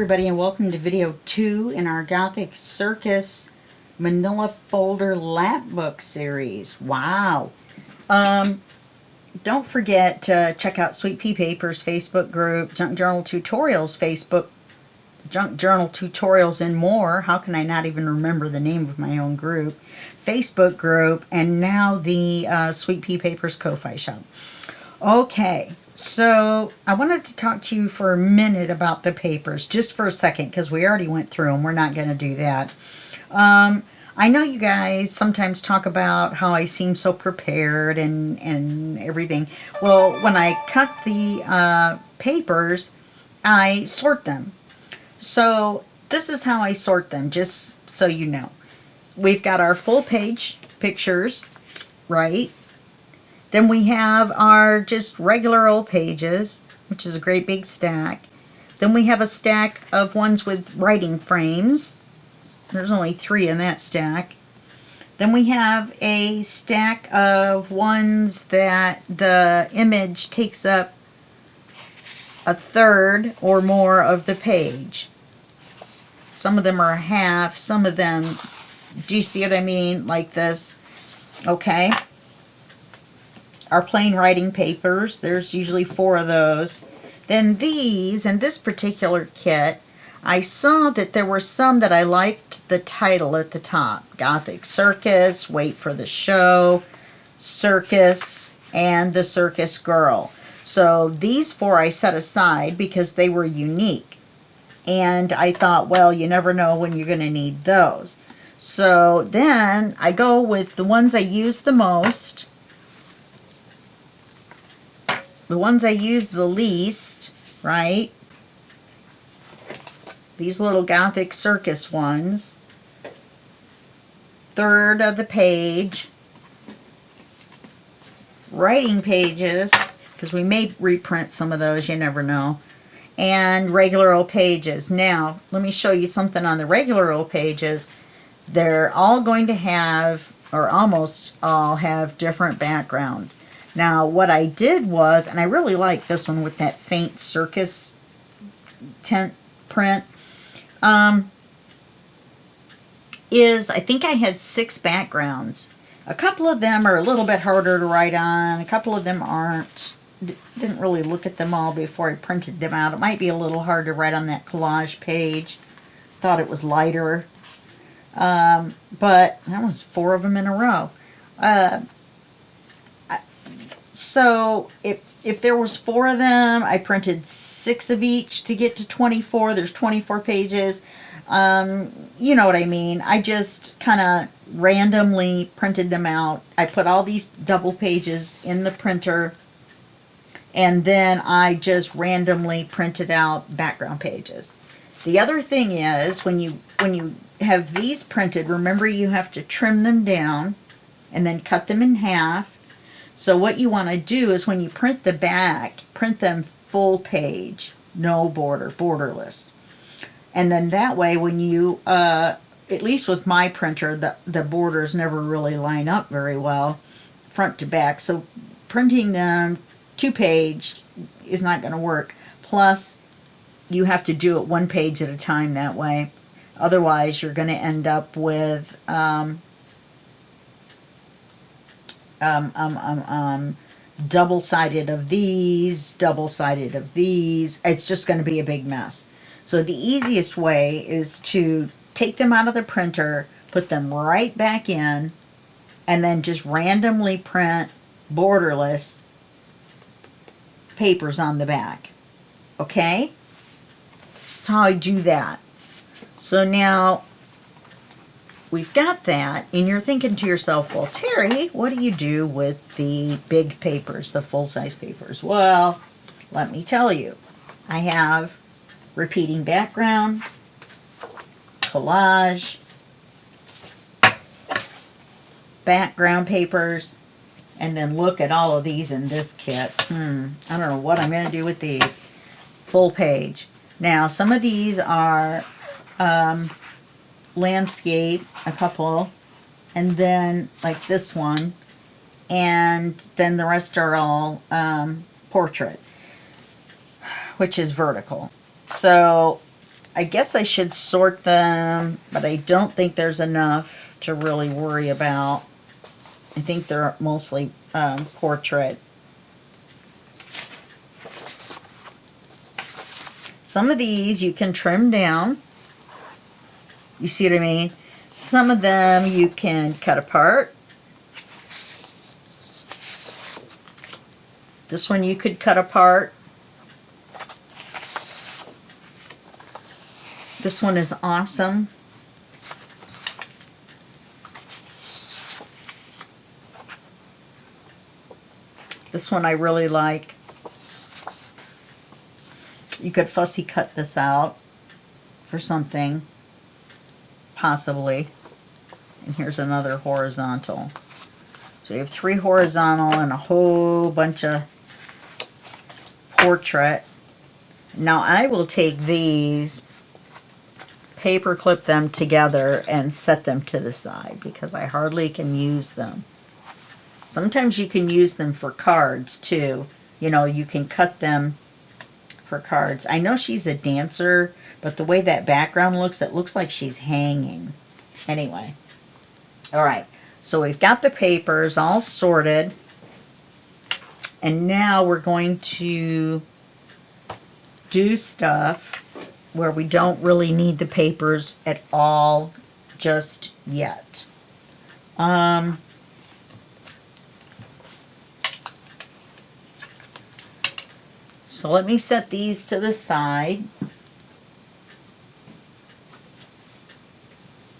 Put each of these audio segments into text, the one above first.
everybody, and welcome to video 2 in our Gothic Circus Manila folder Lapbook series. Wow. Don't forget to check out Sweet Pea Paper's Facebook group, Junk Journal Tutorials Facebook, Junk Journal Tutorials and More. How can I not even remember the name of my own group? Facebook group, and now the Sweet Pea Paper's Ko-Fi shop. Okay, so I wanted to talk to you for a minute about the papers, just for a second, because we already went through them. We're not going to do that. I know you guys sometimes talk about how I seem so prepared and everything. Well, when I cut the papers, I sort them. So this is how I sort them, just so you know. We've got our full page pictures, right? Then we have our just regular old pages, which is a great big stack. Then we have a stack of ones with writing frames. There's only 3 in that stack. Then we have a stack of ones that the image takes up a third or more of the page. Some of them are half, some of them, do you see what I mean? Like this, okay? Our plain writing papers, there's usually 4 of those. Then these, in this particular kit, I saw that there were some that I liked the title at the top. Gothic Circus, Wait for the Show, Circus, and The Circus Girl. So these 4 I set aside because they were unique. And I thought, well, you never know when you're going to need those. So then I go with the ones I use the most, the ones I use the least, right? These little Gothic Circus ones. Third of the page. Writing pages, because we may reprint some of those, you never know. And regular old pages. Now, let me show you something on the regular old pages. They're all going to have, or almost all have, different backgrounds. Now, what I did was, and I really like this one with that faint circus tint print, is I think I had 6 backgrounds. A couple of them are a little bit harder to write on. A couple of them aren't. Didn't really look at them all before I printed them out. It might be a little hard to write on that collage page. Thought it was lighter. But that was 4 of them in a row. So if there was 4 of them, I printed 6 of each to get to 24. There's 24 pages. You know what I mean. I just kind of randomly printed them out. I put all these double pages in the printer, and then I just randomly printed out background pages. The other thing is, when you have these printed, remember you have to trim them down and then cut them in half. So what you want to do is when you print the back, print them full page, no border, borderless. And then that way when you, at least with my printer, the borders never really line up very well, front to back. So printing them 2-page is not going to work. Plus, you have to do it 1 page at a time that way. Otherwise, you're going to end up with double-sided of these, double-sided of these. It's just going to be a big mess. So the easiest way is to take them out of the printer, put them right back in, and then just randomly print borderless papers on the back. Okay? That's how I do that. So now we've got that, and you're thinking to yourself, well, Terry, what do you do with the big papers, the full-size papers? Well, let me tell you. I have repeating background, collage, background papers, and then look at all of these in this kit. I don't know what I'm going to do with these. Full page. Now, some of these are landscape, a couple, and then like this one, and then the rest are all portrait, which is vertical. So I guess I should sort them, but I don't think there's enough to really worry about. I think they're mostly portrait. Some of these you can trim down. You see what I mean? Some of them you can cut apart. This one you could cut apart. This one is awesome. This one I really like. You could fussy cut this out for something, possibly. And here's another horizontal. So you have 3 horizontal and a whole bunch of portrait. Now I will take these, paper clip them together and set them to the side because I hardly can use them. Sometimes you can use them for cards too. You know, you can cut them for cards. I know she's a dancer, but the way that background looks, it looks like she's hanging. Anyway. Alright, so we've got the papers all sorted. And now we're going to do stuff where we don't really need the papers at all just yet. So let me set these to the side.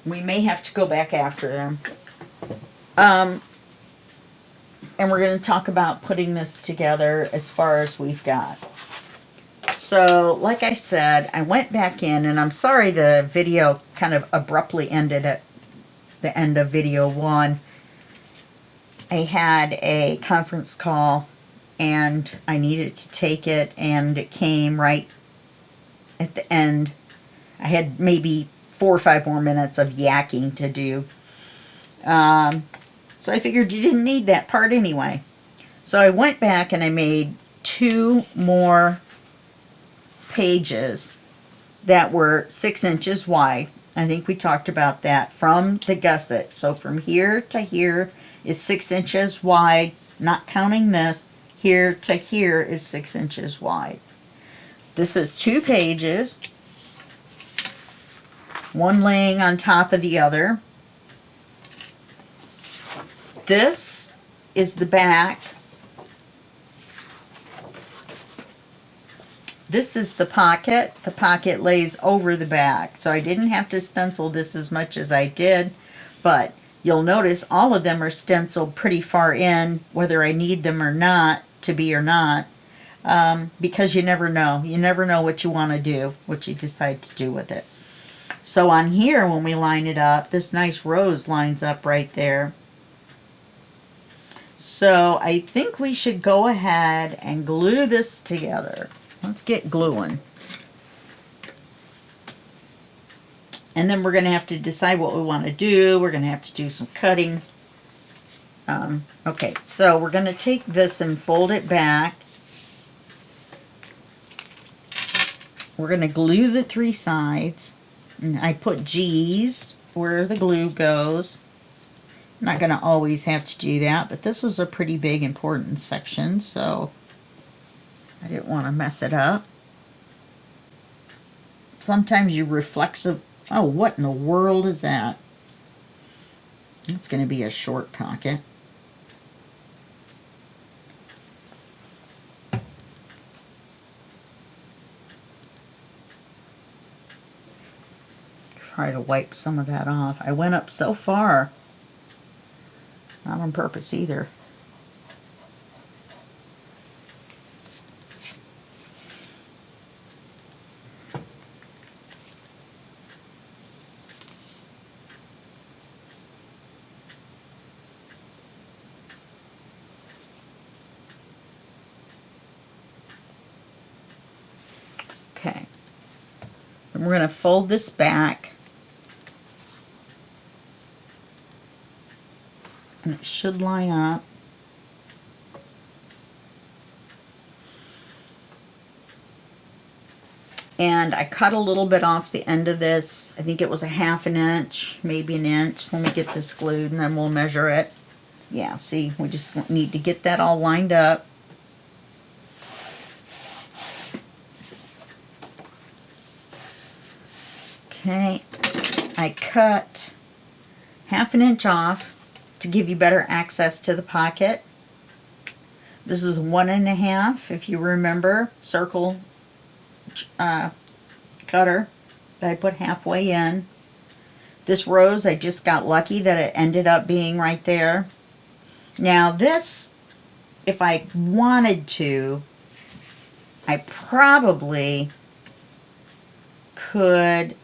We may have to go back after them. And we're going to talk about putting this together as far as we've got. So, like I said, I went back in, and I'm sorry the video kind of abruptly ended at the end of video 1. I had a conference call, and I needed to take it, and it came right at the end. I had maybe 4 or 5 more minutes of yakking to do. So I figured you didn't need that part anyway. So I went back and I made 2 more pages that were 6 inches wide. I think we talked about that from the gusset. So from here to here is 6 inches wide, not counting this. Here to here is 6 inches wide. This is 2 pages, one laying on top of the other. This is the back. This is the pocket. The pocket lays over the back. So I didn't have to stencil this as much as I did, but you'll notice all of them are stenciled pretty far in, whether I need them or not, to be or not, because you never know. You never know what you want to do, what you decide to do with it. So on here, when we line it up, this nice rose lines up right there. So I think we should go ahead and glue this together. Let's get gluing. And then we're going to have to decide what we want to do. We're going to have to do some cutting. Okay, so we're going to take this and fold it back. We're going to glue the 3 sides. And I put G's where the glue goes. I'm not going to always have to do that, but this was a pretty big, important section, so I didn't want to mess it up. Sometimes you reflexive... Oh, what in the world is that? It's going to be a short pocket. Try to wipe some of that off. I went up so far. Not on purpose either. Okay. And we're going to fold this back. And it should line up. And I cut a little bit off the end of this. I think it was a 1/2 inch, maybe an inch. Let me get this glued and then we'll measure it. Yeah, see, we just need to get that all lined up. Okay, I cut 1/2 inch off to give you better access to the pocket. This is 1 1/2, if you remember, circle cutter that I put halfway in. This rose, I just got lucky that it ended up being right there. Now this, if I wanted to, I probably could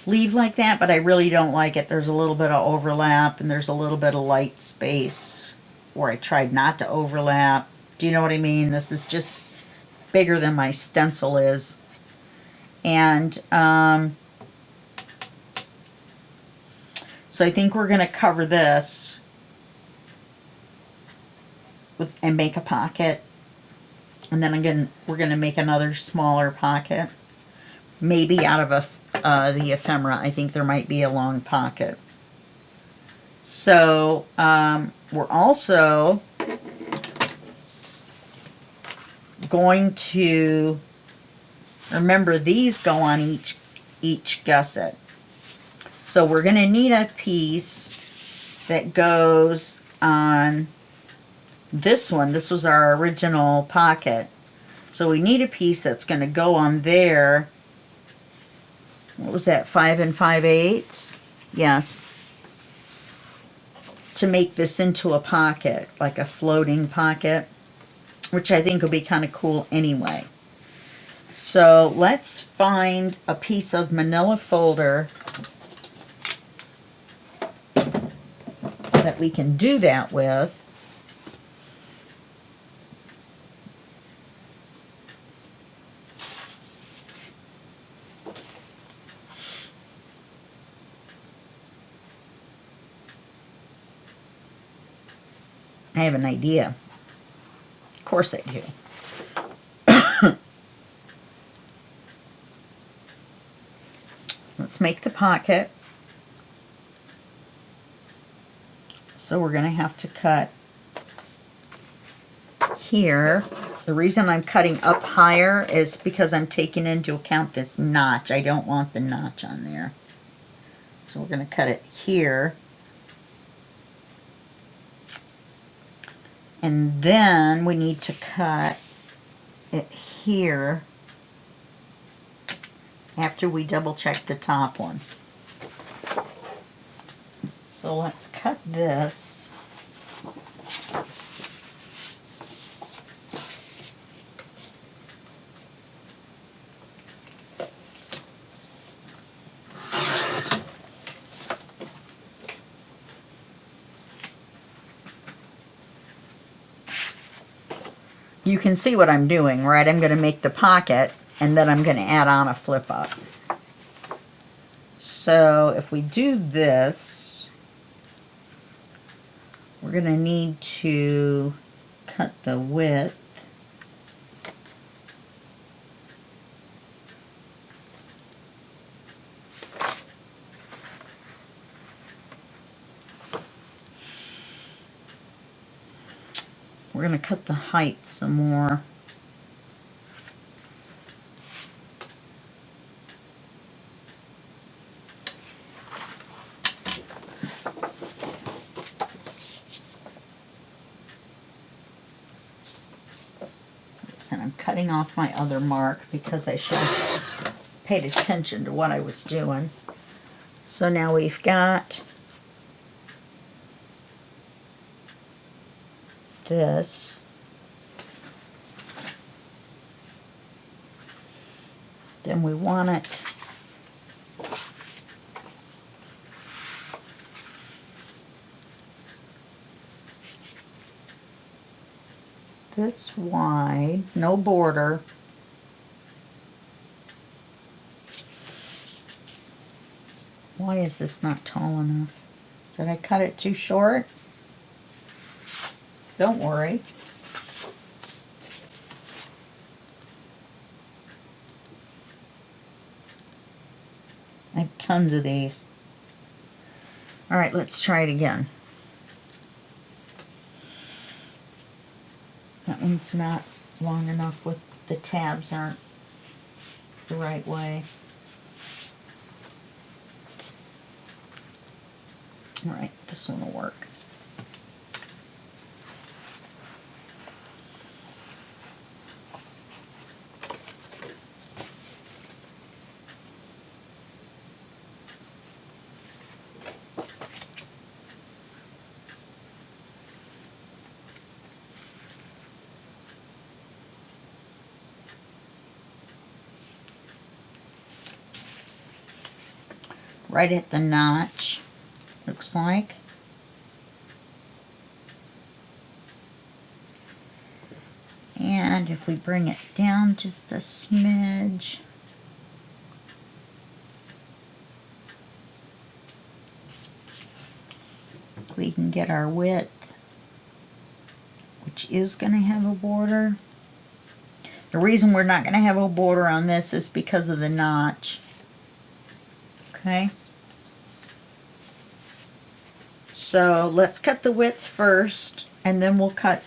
leave like that, but I really don't like it. There's a little bit of overlap and there's a little bit of light space where I tried not to overlap. Do you know what I mean? This is just bigger than my stencil is. And so I think we're going to cover this with and make a pocket. And then we're going to make another smaller pocket. Maybe out of the ephemera. I think there might be a long pocket. So we're also going to, remember these go on each gusset. So we're going to need a piece that goes on this one. This was our original pocket. So we need a piece that's going to go on there. What was that, 5 5/8? Yes. To make this into a pocket, like a floating pocket, which I think will be kind of cool anyway. So let's find a piece of manila folder that we can do that with. I have an idea. Of course I do. Let's make the pocket. So we're going to have to cut here. The reason I'm cutting up higher is because I'm taking into account this notch. I don't want the notch on there. So we're going to cut it here. And then we need to cut it here after we double check the top one. So let's cut this. You can see what I'm doing, right? I'm going to make the pocket and then I'm going to add on a flip up. So if we do this, we're going to need to cut the width. We're going to cut the height some more. And I'm cutting off my other mark because I should have paid attention to what I was doing. So now we've got this. Then we want it this wide, no border. Why is this not tall enough? Did I cut it too short? Don't worry. I have tons of these. All right, let's try it again. That one's not long enough with the tabs aren't the right way. All right, this one will work. Right at the notch, looks like. And if we bring it down just a smidge, we can get our width, which is going to have a border. The reason we're not going to have a border on this is because of the notch. Okay. So let's cut the width first, and then we'll cut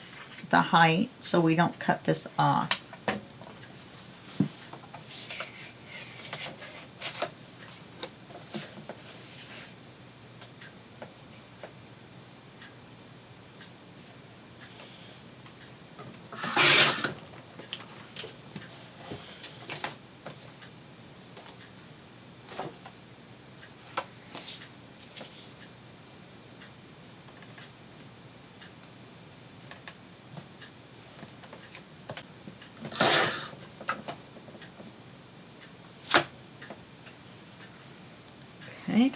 the height so we don't cut this off. Okay.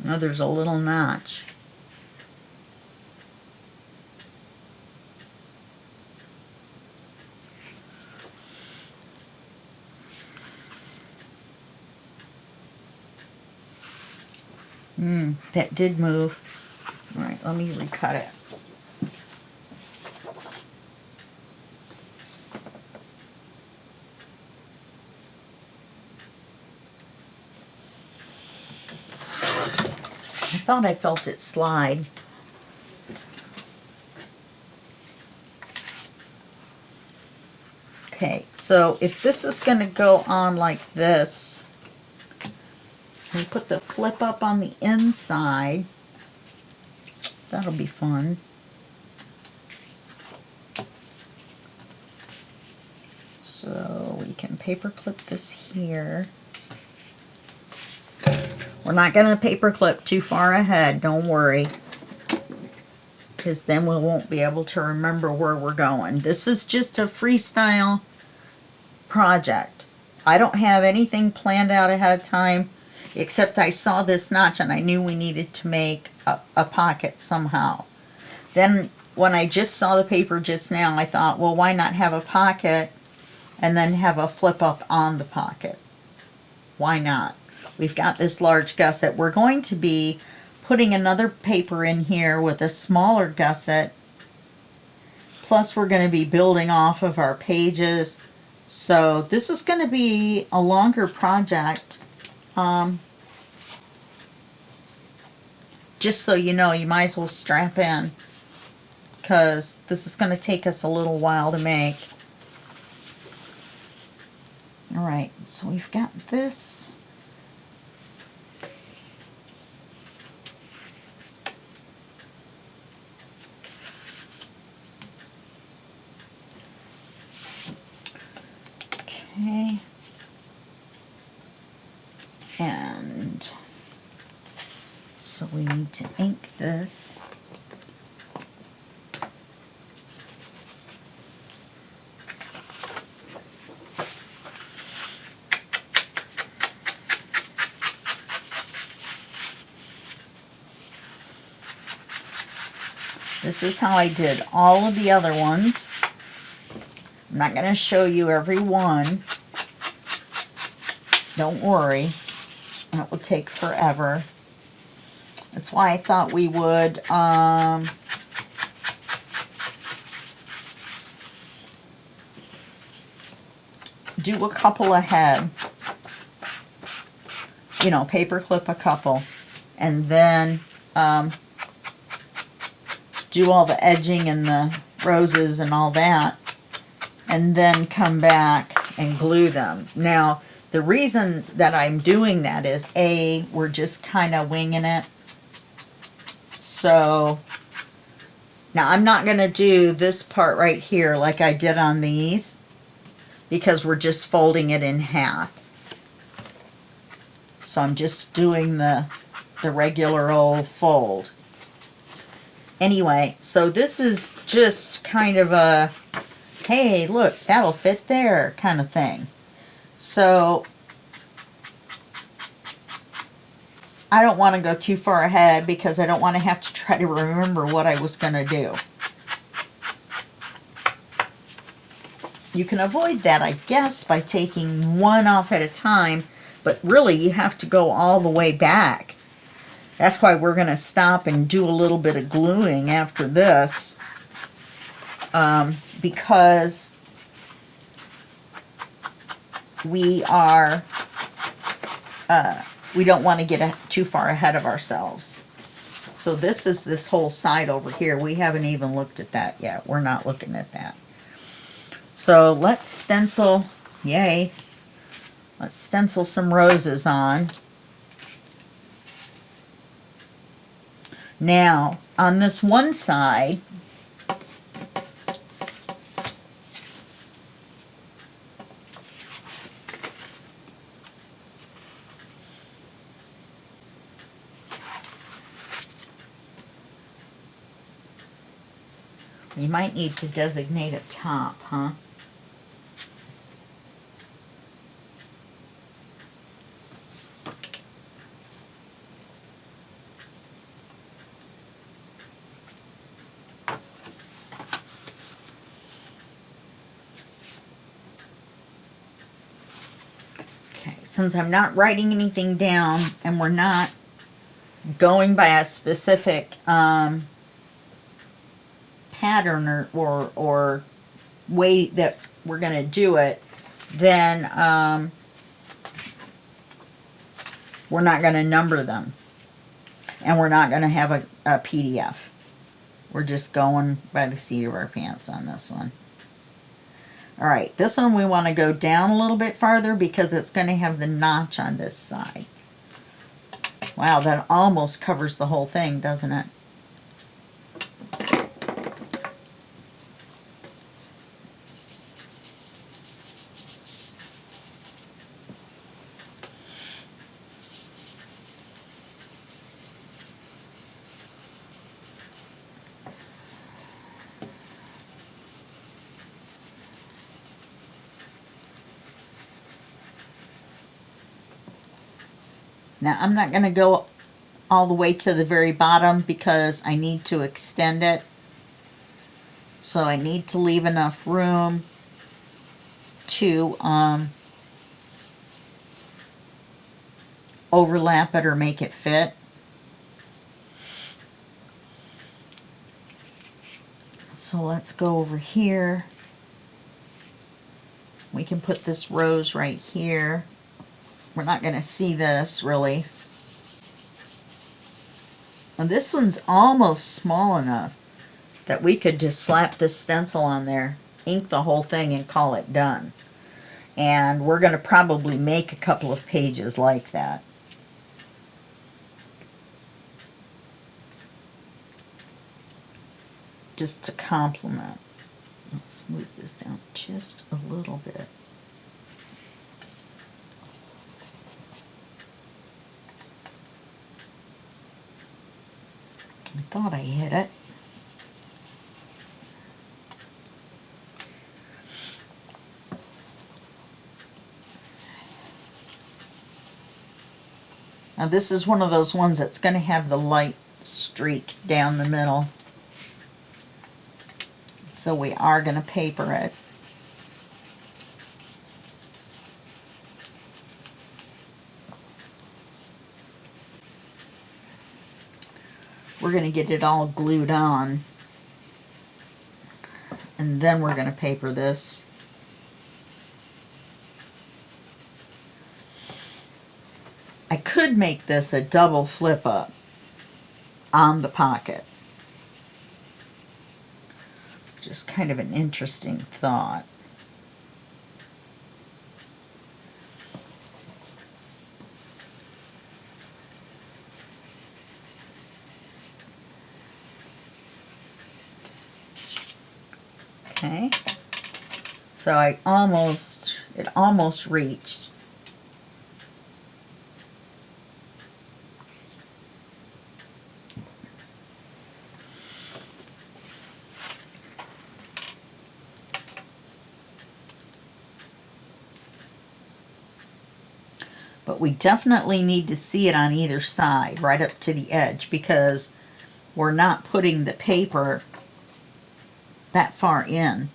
Now there's a little notch. That did move. All right, let me recut it. I thought I felt it slide. Okay, so if this is going to go on like this, we put the flip up on the inside. That'll be fun. So we can paper clip this here. We're not going to paper clip too far ahead, don't worry, because then we won't be able to remember where we're going. This is just a freestyle project. I don't have anything planned out ahead of time, except I saw this notch and I knew we needed to make a pocket somehow. Then when I just saw the paper just now, I thought, well, why not have a pocket and then have a flip up on the pocket? Why not? We've got this large gusset. We're going to be putting another paper in here with a smaller gusset. Plus we're going to be building off of our pages. So this is going to be a longer project. Just so you know, you might as well strap in, because this is going to take us a little while to make. Alright, so we've got this. Okay. And so we need to ink this. This is how I did all of the other ones. I'm not going to show you every one. Don't worry. It will take forever. That's why I thought we would do a couple ahead, you know, paper clip a couple, and then do all the edging and the roses and all that, and then come back and glue them. Now, the reason that I'm doing that is, A, we're just kind of winging it. So, now I'm not going to do this part right here like I did on these, because we're just folding it in half. So I'm just doing the regular old fold. Anyway, so this is just kind of a, hey, look, that'll fit there kind of thing. So I don't want to go too far ahead because I don't want to have to try to remember what I was going to do. You can avoid that, I guess, by taking one off at a time, but really you have to go all the way back. That's why we're going to stop and do a little bit of gluing after this, because we are, we don't want to get too far ahead of ourselves. So this is this whole side over here. We haven't even looked at that yet. We're not looking at that. So let's stencil, yay, let's stencil some roses on. Now, on this one side, you might need to designate a top, huh? Since I'm not writing anything down and we're not going by a specific pattern or way that we're going to do it, then we're not going to number them. And we're not going to have a PDF. We're just going by the seat of our pants on this one. Alright, this one we want to go down a little bit farther because it's going to have the notch on this side. Wow, that almost covers the whole thing, doesn't it? Now, I'm not going to go all the way to the very bottom because I need to extend it. So I need to leave enough room to overlap it or make it fit. So let's go over here. We can put this rose right here. We're not going to see this, really. And this one's almost small enough that we could just slap this stencil on there, ink the whole thing, and call it done. And we're going to probably make a couple of pages like that. Just to complement. Let's move this down just a little bit. I thought I hit it. Now this is one of those ones that's going to have the light streak down the middle. So we are going to paper it. We're going to get it all glued on, and then we're going to paper this. I could make this a double flip up on the pocket. Just kind of an interesting thought. Okay, so it almost reached. But we definitely need to see it on either side, right up to the edge, because we're not putting the paper that far in.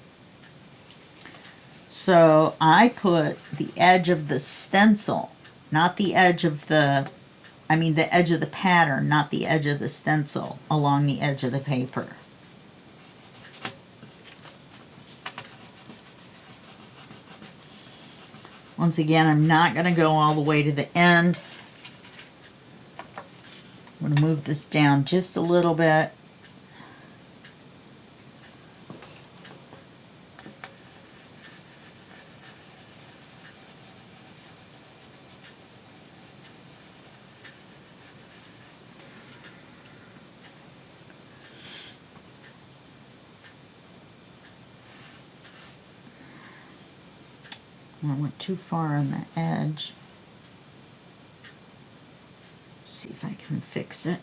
So I put the edge of the stencil, not the edge of the, the edge of the pattern, not the edge of the stencil, along the edge of the paper. Once again, I'm not going to go all the way to the end. I'm going to move this down just a little bit. I went too far on the edge. Let's see if I can fix it.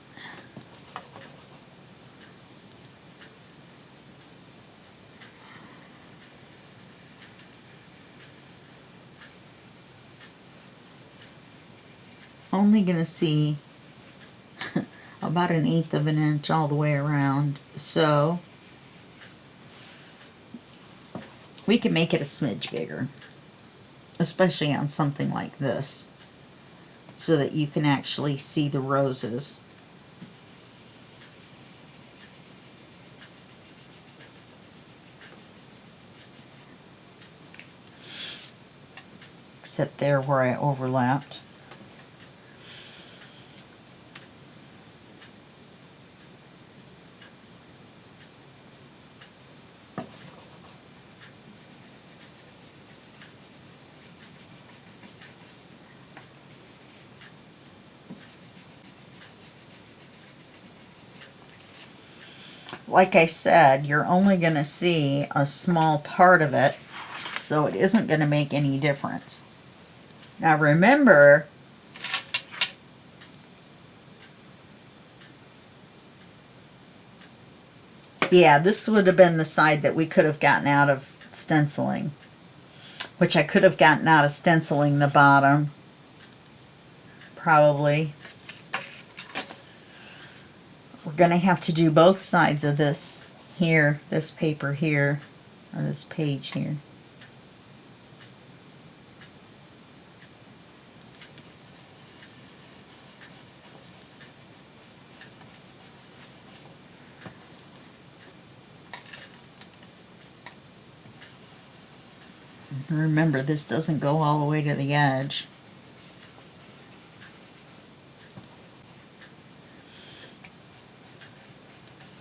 Only going to see about 1/8 of an inch all the way around. So we can make it a smidge bigger, especially on something like this, so that you can actually see the roses. Except there where I overlapped. Like I said, you're only going to see a small part of it, so it isn't going to make any difference. Now remember, yeah, this would have been the side that we could have gotten out of stenciling, which I could have gotten out of stenciling the bottom, probably. We're going to have to do both sides of this here, this paper here, or this page here. Remember, this doesn't go all the way to the edge.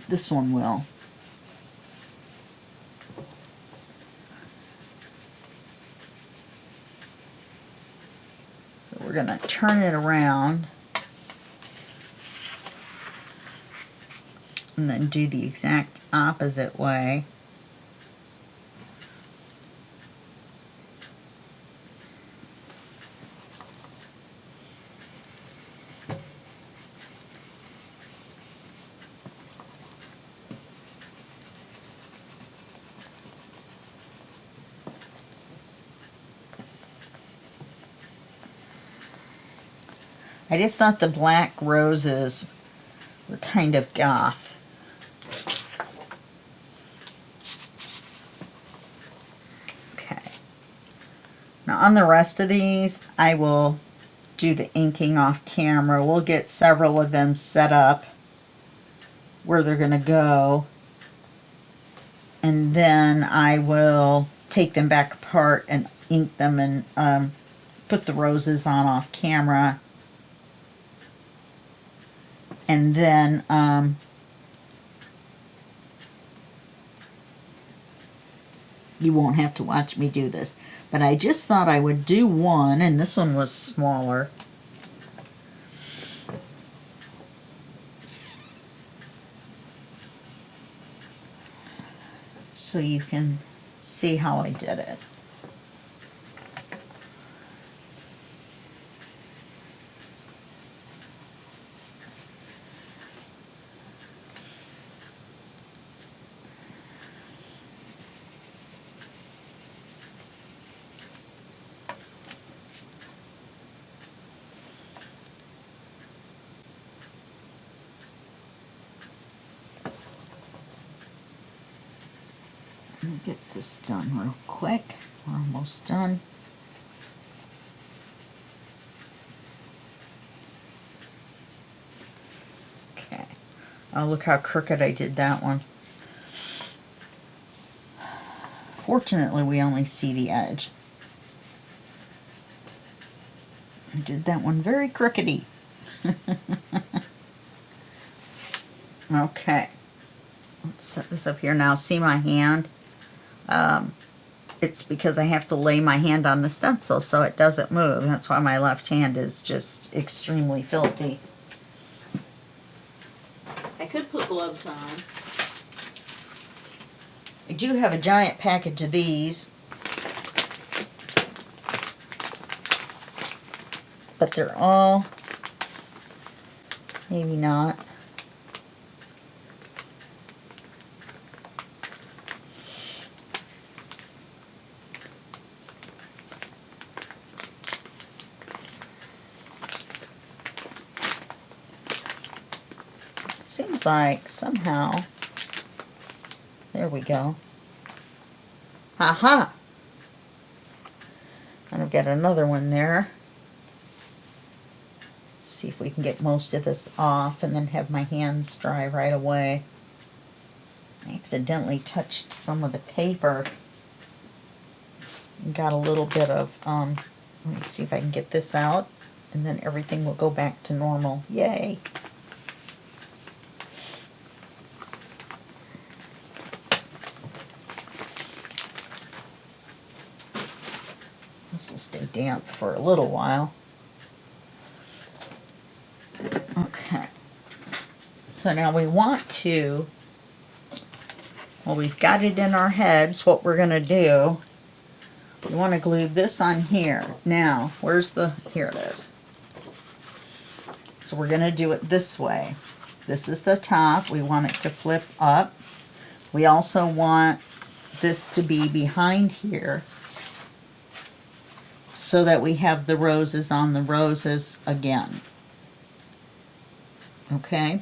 This one will. So we're going to turn it around and then do the exact opposite way. I just thought the black roses were kind of goth. Okay. Now on the rest of these, I will do the inking off camera. We'll get several of them set up where they're going to go. And then I will take them back apart and ink them and put the roses on off camera. And then you won't have to watch me do this. But I just thought I would do one, and this one was smaller. So you can see how I did it. Let me get this done real quick. We're almost done. Okay. Oh, look how crooked I did that one. Fortunately, we only see the edge. I did that one very crookedy. Okay. Let's set this up here now. See my hand? It's because I have to lay my hand on the stencil so it doesn't move. That's why my left hand is just extremely filthy. I could put gloves on. I do have a giant package of these, but they're all, maybe not. Seems like somehow, there we go. Aha! And I've got another one there. See if we can get most of this off and then have my hands dry right away. I accidentally touched some of the paper and got a little bit of, let me see if I can get this out, and then everything will go back to normal. Yay! This will stay damp for a little while. Okay. So now we want to, well, we've got it in our heads what we're going to do. We want to glue this on here. Now, where's the, here it is. So we're going to do it this way. This is the top. We want it to flip up. We also want this to be behind here so that we have the roses on the roses again. Okay?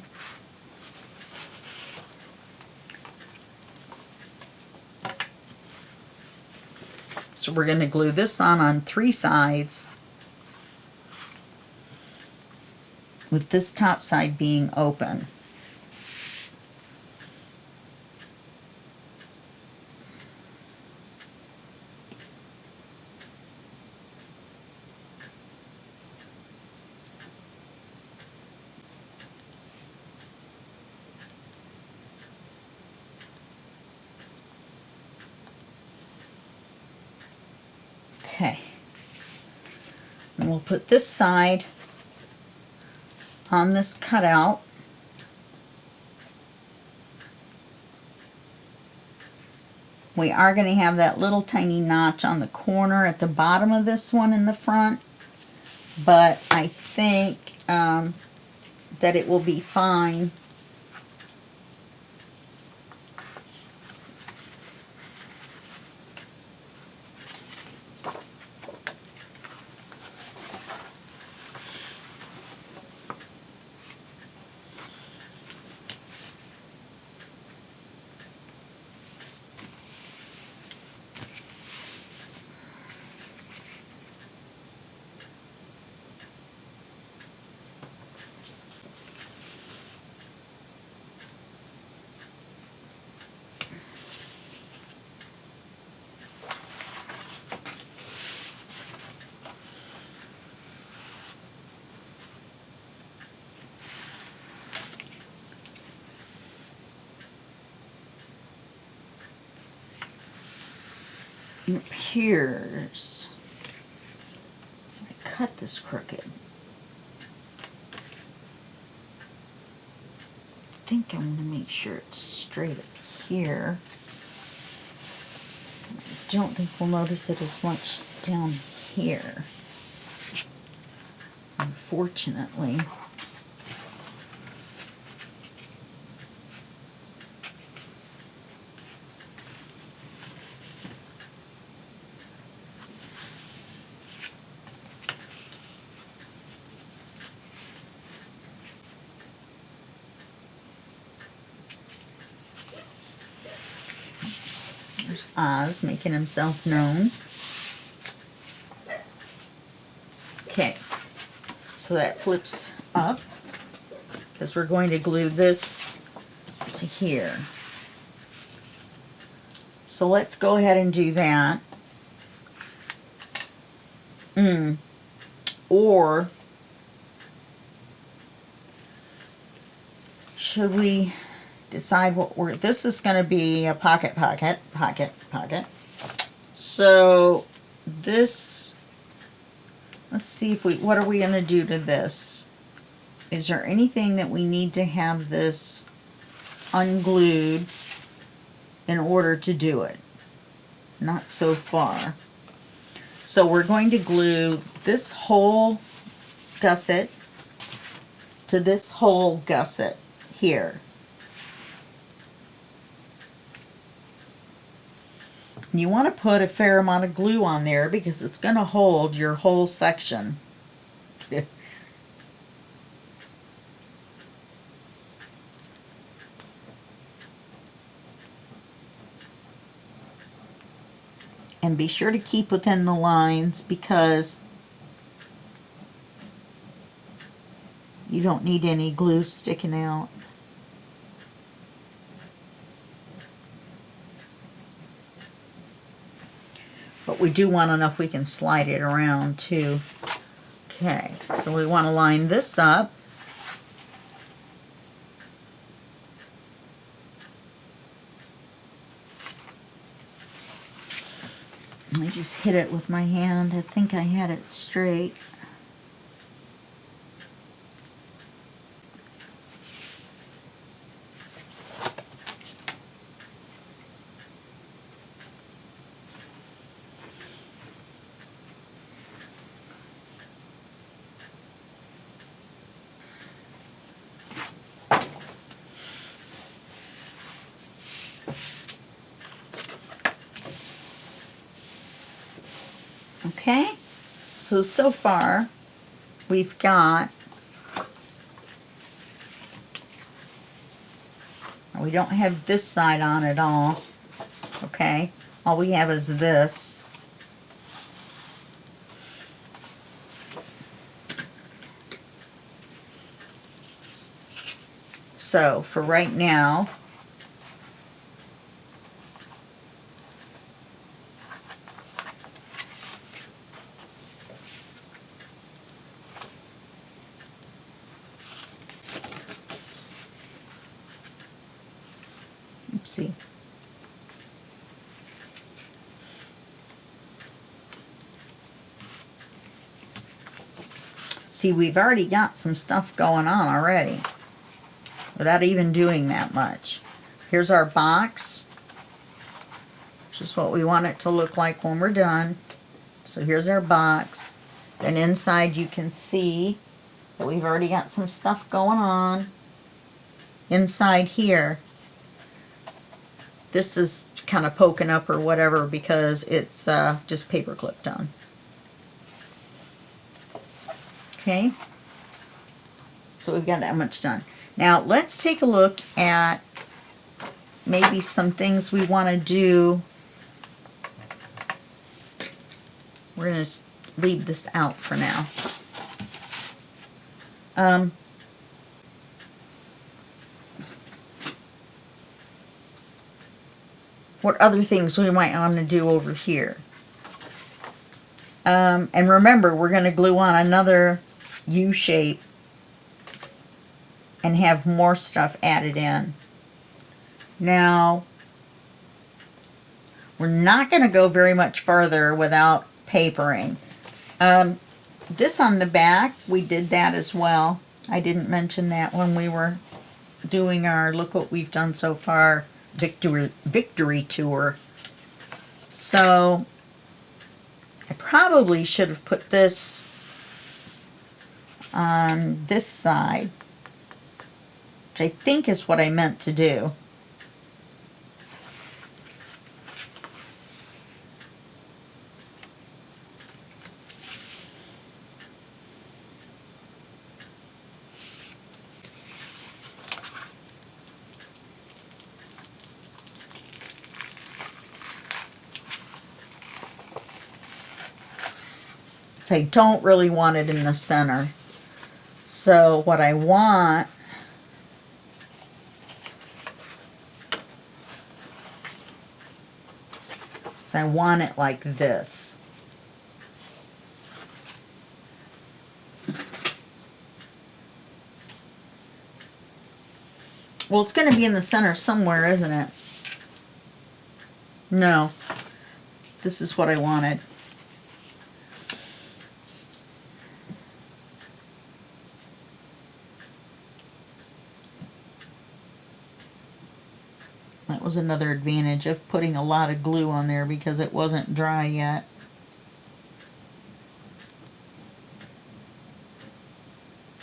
So we're going to glue this on 3 sides, with this top side being open. Okay, and we'll put this side on this cutout. We are going to have that little tiny notch on the corner at the bottom of this one in the front, but I think that it will be fine. appears. I cut this crooked. I think I'm going to make sure it's straight up here. I don't think we'll notice it as much down here, unfortunately. There's Oz making himself known. Okay, so that flips up because we're going to glue this to here. So let's go ahead and do that. Or should we decide what this is going to be a pocket. So this, let's see what are we going to do to this? Is there anything that we need to have this unglued in order to do it? Not so far. So we're going to glue this whole gusset to this whole gusset here. You want to put a fair amount of glue on there because it's going to hold your whole section. And be sure to keep within the lines because you don't need any glue sticking out. But we do want enough we can slide it around too. Okay, so we want to line this up. I just hit it with my hand. I think I had it straight. Okay, so far we've got, we don't have this side on at all, okay? All we have is this. So for right now, oopsie. See, we've already got some stuff going on already without even doing that much. Here's our box, which is what we want it to look like when we're done. So here's our box. Then inside you can see that we've already got some stuff going on. Inside here, this is kind of poking up or whatever because it's just paper clipped on. Okay, so we've got that much done. Now let's take a look at maybe some things we want to do. We're going to leave this out for now. What other things we might want to do over here? And remember, we're going to glue on another U shape and have more stuff added in. Now, We're not going to go very much further without papering. This on the back, we did that as well. I didn't mention that when we were doing our look what we've done so far victory tour. So I probably should have put this on this side, which I think is what I meant to do. I don't really want it in the center. So what I want is I want it like this. Well, it's going to be in the center somewhere, isn't it? No. This is what I wanted. That was another advantage of putting a lot of glue on there because it wasn't dry yet.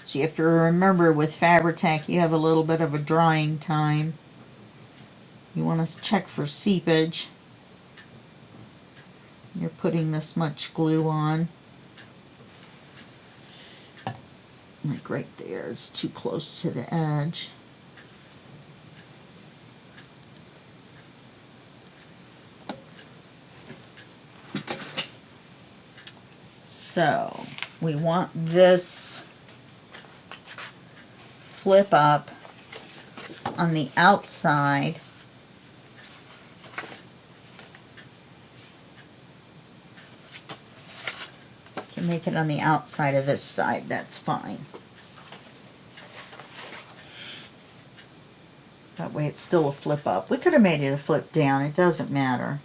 So you have to remember with Fabri-Tac you have a little bit of a drying time. You want to check for seepage. You're putting this much glue on. Like right there, it's too close to the edge. So we want this flip up on the outside. You can make it on the outside of this side, that's fine. That way it's still a flip up. We could have made it a flip down, it doesn't matter.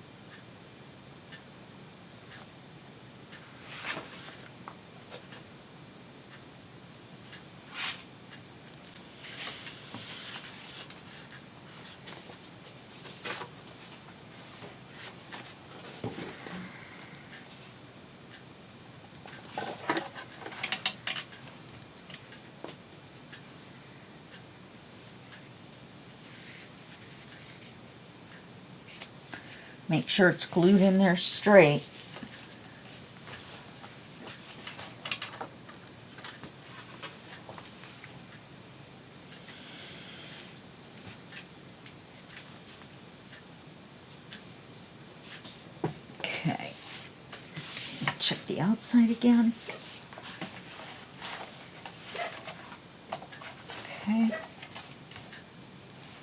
Make sure it's glued in there straight. Okay. Check the outside again. Okay.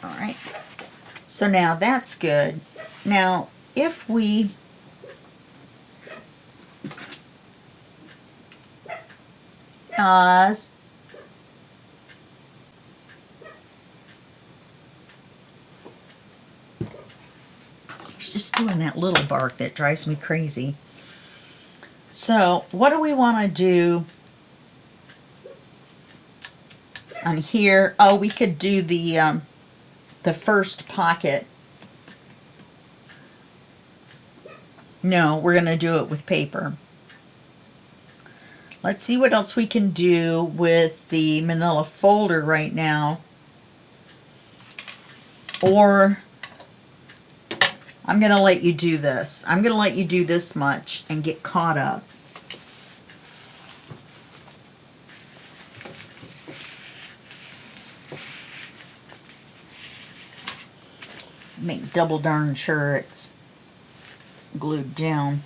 All right. So now that's good. Now, if we Oz, he's just doing that little bark that drives me crazy. So what do we want to do on here? Oh, we could do the first pocket. No, we're going to do it with paper. Let's see what else we can do with the manila folder right now. Or I'm going to let you do this. I'm going to let you do this much and get caught up. Make double darn sure it's glued down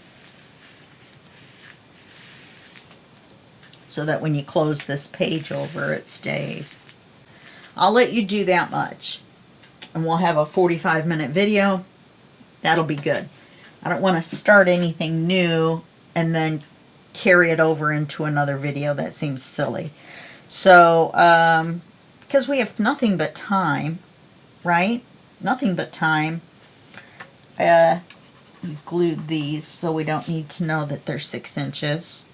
so that when you close this page over it stays. I'll let you do that much and we'll have a 45-minute video. That'll be good. I don't want to start anything new and then carry it over into another video. That seems silly. So because we have nothing but time, right? Nothing but time. we've glued these, so we don't need to know that they're 6 inches.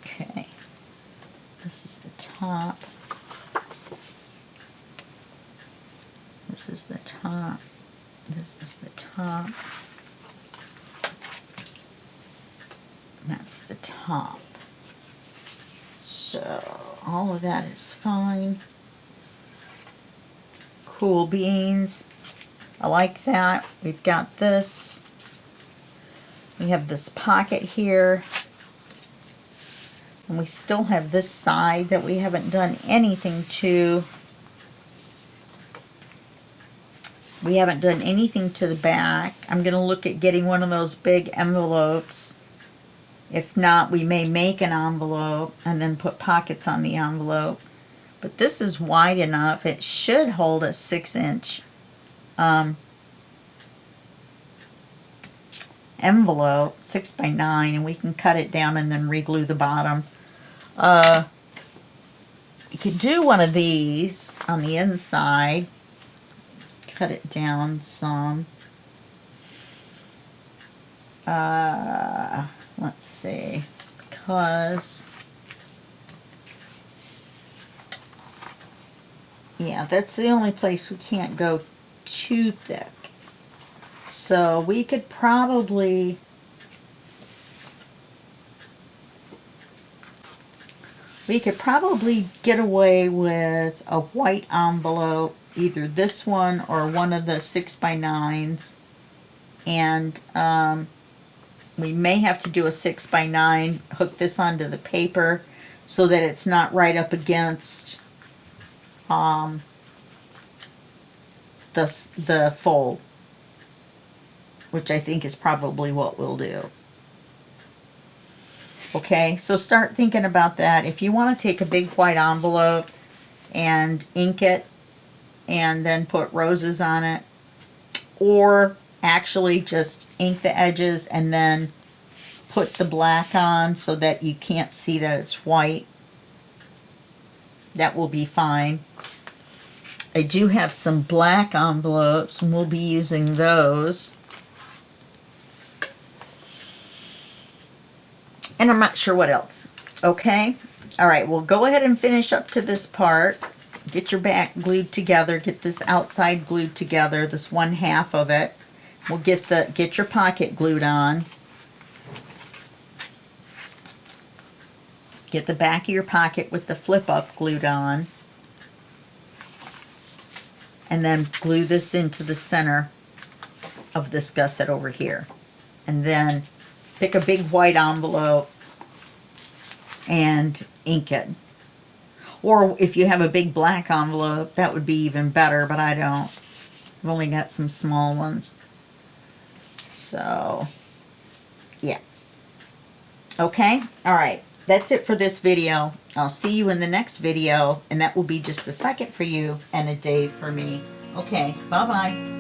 Okay, this is the top. This is the top. This is the top. That's the top. So all of that is fine. Cool beans. I like that. We've got this. We have this pocket here. And we still have this side that we haven't done anything to. We haven't done anything to the back. I'm going to look at getting one of those big envelopes. If not, we may make an envelope and then put pockets on the envelope. But this is wide enough. It should hold a 6-inch envelope, 6 by 9, and we can cut it down and then re-glue the bottom. You could do one of these on the inside. Cut it down some. Let's see, because yeah, that's the only place we can't go too thick. So we could probably get away with a white envelope, either this one or one of the 6 by 9s, and we may have to do a 6 by 9, hook this onto the paper so that it's not right up against the fold, which I think is probably what we'll do. Okay, so start thinking about that. If you want to take a big white envelope and ink it and then put roses on it, or actually just ink the edges and then put the black on so that you can't see that it's white, that will be fine. I do have some black envelopes and we'll be using those. And I'm not sure what else. Okay? Alright, we'll go ahead and finish up to this part. Get your back glued together. Get this outside glued together, this 1/2 of it. We'll get your pocket glued on. Get the back of your pocket with the flip up glued on. And then glue this into the center of this gusset over here. And then pick a big white envelope and ink it. Or if you have a big black envelope, that would be even better, but I don't. I've only got some small ones. So, yeah. Okay? Alright. That's it for this video. I'll see you in the next video, and that will be just a second for you and a day for me. Okay, bye-bye.